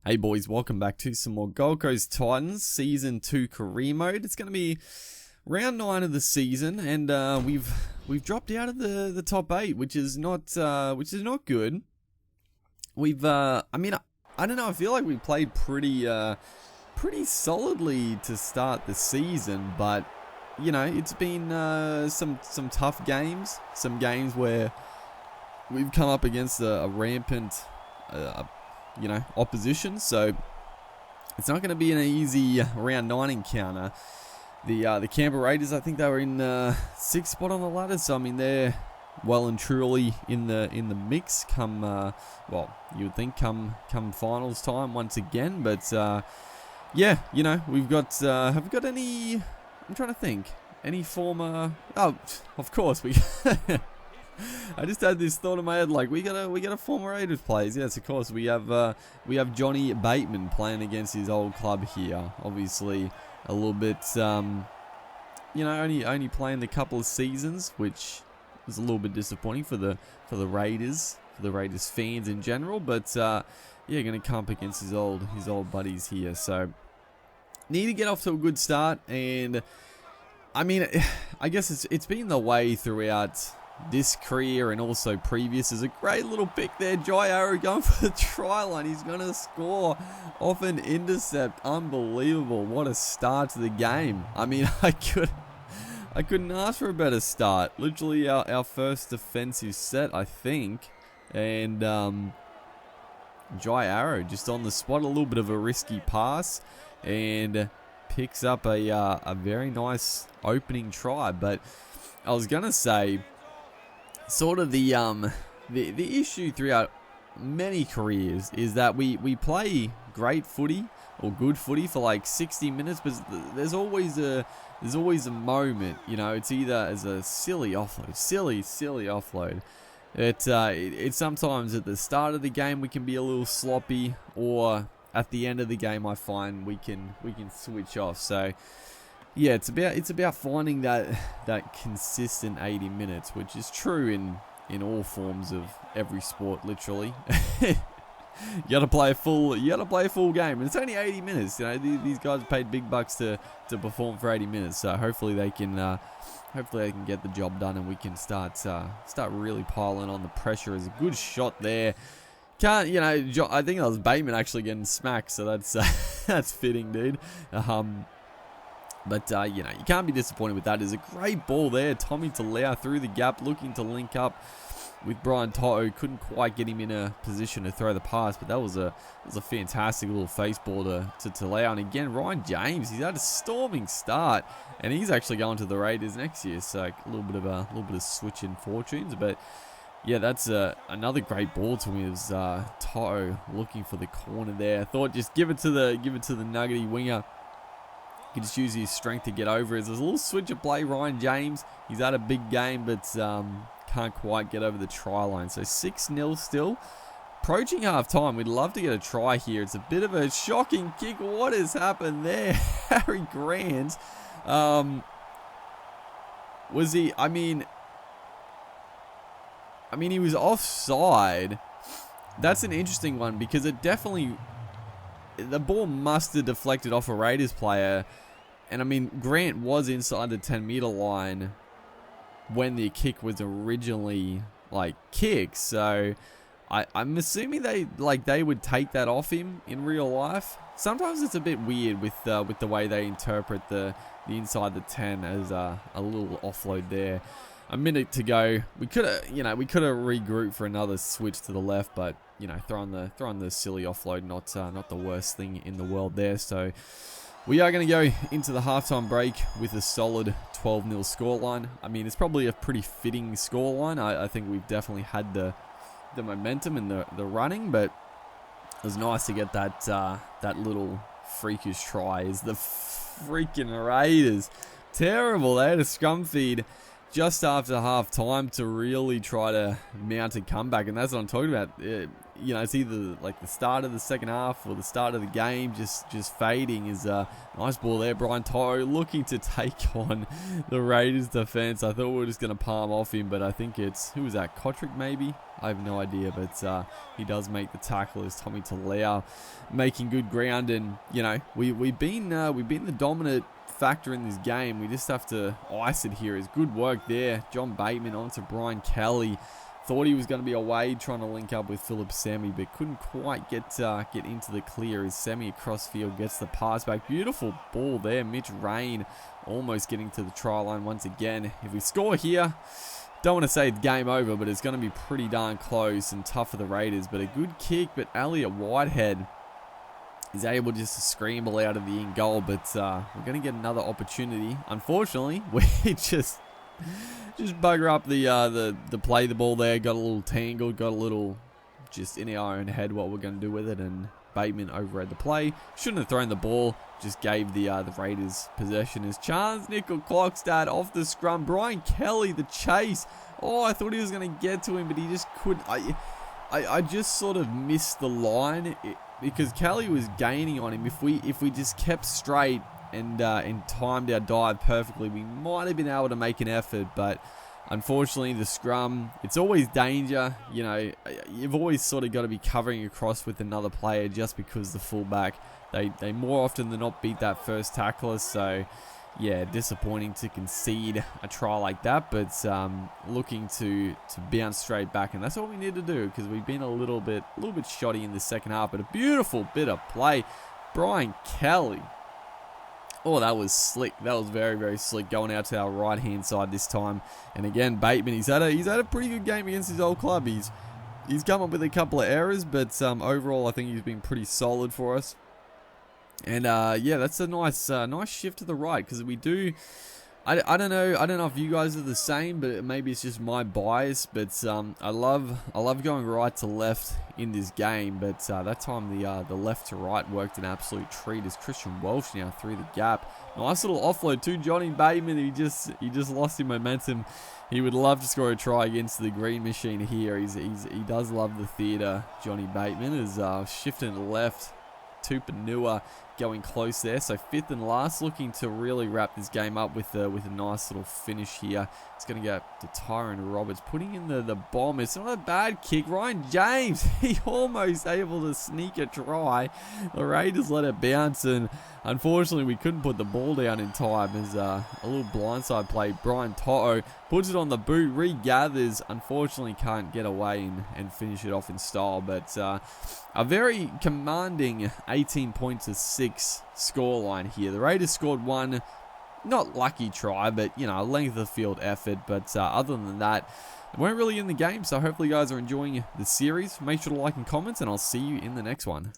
Hey boys, welcome back to some more Gold Coast Titans Season 2 career mode. It's going to be round 9 of the season, and we've dropped out of the top 8, which is not good. We've I don't know, I feel like we played pretty solidly to start the season, but you know, it's been some tough games, some games where we've come up against a rampant opposition, so it's not going to be an easy round 9 encounter. The Canberra Raiders, I think they were in 6th spot on the ladder, so I mean they're well and truly in the mix come you would think come finals time once again, but yeah, you know, we've got have we got any, I'm trying to think, any former, oh of course we I just had this thought in my head, like we got a former Raiders players. Yes, of course we have Johnny Bateman playing against his old club here. Obviously, a little bit, only playing the couple of seasons, which was a little bit disappointing for the Raiders, for the Raiders fans in general. But yeah, going to come up against his old buddies here. So need to get off to a good start, and I mean, I guess it's been the way throughout this career and also previous. Is a great little pick there. Jai Arrow going for the try line. He's going to score off an intercept. Unbelievable. What a start to the game. I mean, I couldn't ask for a better start. Literally our first defensive set, I think. And Jai Arrow just on the spot. A little bit of a risky pass. And picks up a very nice opening try. But I was going to say, sort of the issue throughout many careers is that we play great footy or good footy for like 60 minutes, but there's always a moment, you know, it's either as a silly offload. It's sometimes at the start of the game we can be a little sloppy, or at the end of the game I find we can switch off. So yeah, it's about finding that consistent 80 minutes, which is true in all forms of every sport, literally. You gotta play a full game, and it's only 80 minutes. You know, these guys paid big bucks to perform for 80 minutes, so hopefully they can get the job done, and we can start really piling on the pressure. Is a good shot there. I think that was Bateman actually getting smacked, so that's fitting, dude. But, you can't be disappointed with that. There's a great ball there. Tommy Talau through the gap, looking to link up with Brian Toto. Couldn't quite get him in a position to throw the pass, but that was a fantastic little face ball to Talau. And again, Ryan James, he's had a storming start, and he's actually going to the Raiders next year. So a little bit of switch in fortunes. But yeah, that's another great ball to me. It was Toto looking for the corner there. I thought just give it to the nuggety winger. He just use his strength to get over it. There's a little switch of play. Ryan James, he's had a big game, but can't quite get over the try line. So 6-0 still. Approaching half time. We'd love to get a try here. It's a bit of a shocking kick. What has happened there? Harry Grant. Was he? I mean, he was offside. That's an interesting one, because it definitely, the ball must have deflected off a Raiders player. And I mean, Grant was inside the 10-meter line when the kick was originally kicked. So I'm assuming they would take that off him in real life. Sometimes it's a bit weird with the way they interpret the inside the 10 as a little offload there. A minute to go. We could have regrouped for another switch to the left, but throwing the silly offload, not the worst thing in the world there. So we are going to go into the halftime break with a solid 12-0 scoreline. I mean, it's probably a pretty fitting scoreline. I think we've definitely had the momentum and the running, but it was nice to get that little freakish try. Is the freaking Raiders terrible? They had a scrum feed just after half time to really try to mount a comeback, and that's what I'm talking about. It's either like the start of the second half or the start of the game just fading. Is a nice ball there. Brian Toto looking to take on the Raiders defense. I thought we were just going to palm off him, but I think who was that? Kotrick maybe? I have no idea, but he does make the tackle as Tommy Talau making good ground. And, you know, we've been the dominant factor in this game. We just have to ice it here. It's good work there. John Bateman onto Brian Kelly. Thought he was going to be away trying to link up with Philip Semi, but couldn't quite get into the clear as Semi across field gets the pass back. Beautiful ball there. Mitch Rain almost getting to the try line once again. If we score here, don't want to say it's game over, but it's going to be pretty darn close and tough for the Raiders. But a good kick, but Elliot Whitehead is able just to scramble out of the in goal. But we're going to get another opportunity. Unfortunately, we just bugger up the play the ball there. Got a little tangled, got a little just in our own head what we're going to do with it, and Bateman overread the play. Shouldn't have thrown the ball, just gave the Raiders possession as Chance Nickel-Klokstad off the scrum. Brian Kelly, the chase. Oh, I thought he was going to get to him, but he just couldn't. I just sort of missed the line because Kelly was gaining on him. If we just kept straight and timed our dive perfectly, we might have been able to make an effort, but unfortunately the scrum, it's always danger. You know, you've always sort of got to be covering across with another player just because the fullback, they more often than not beat that first tackler. So yeah, disappointing to concede a try like that, but looking to bounce straight back, and that's what we need to do because we've been a little bit shoddy in the second half. But a beautiful bit of play, Brian Kelly. Oh, that was slick. That was very, very slick, going out to our right-hand side this time. And again, Bateman, he's had a pretty good game against his old club. He's come up with a couple of errors, but overall, I think he's been pretty solid for us. And yeah, that's a nice shift to the right because we do. I don't know if you guys are the same, but maybe it's just my bias. But I love going right to left in this game. But that time the left to right worked an absolute treat as Christian Welsh now through the gap. Nice little offload to Johnny Bateman. He just lost his momentum. He would love to score a try against the green machine here. He does love the theatre. Johnny Bateman is shifting to the left. Tupanua going close there, so fifth and last, looking to really wrap this game up with a nice little finish here. It's going to go to Tyron Roberts, putting in the bomb. It's not a bad kick. Ryan James, he almost able to sneak a try. The Raiders let it bounce, and unfortunately we couldn't put the ball down in time as a little blindside play. Brian Toto puts it on the boot, regathers, unfortunately can't get away and finish it off in style, but a very commanding 18 points to 6 scoreline here. The Raiders scored one, not lucky try, but, you know, length of the field effort. But other than that, they weren't really in the game. So hopefully you guys are enjoying the series. Make sure to like and comment, and I'll see you in the next one.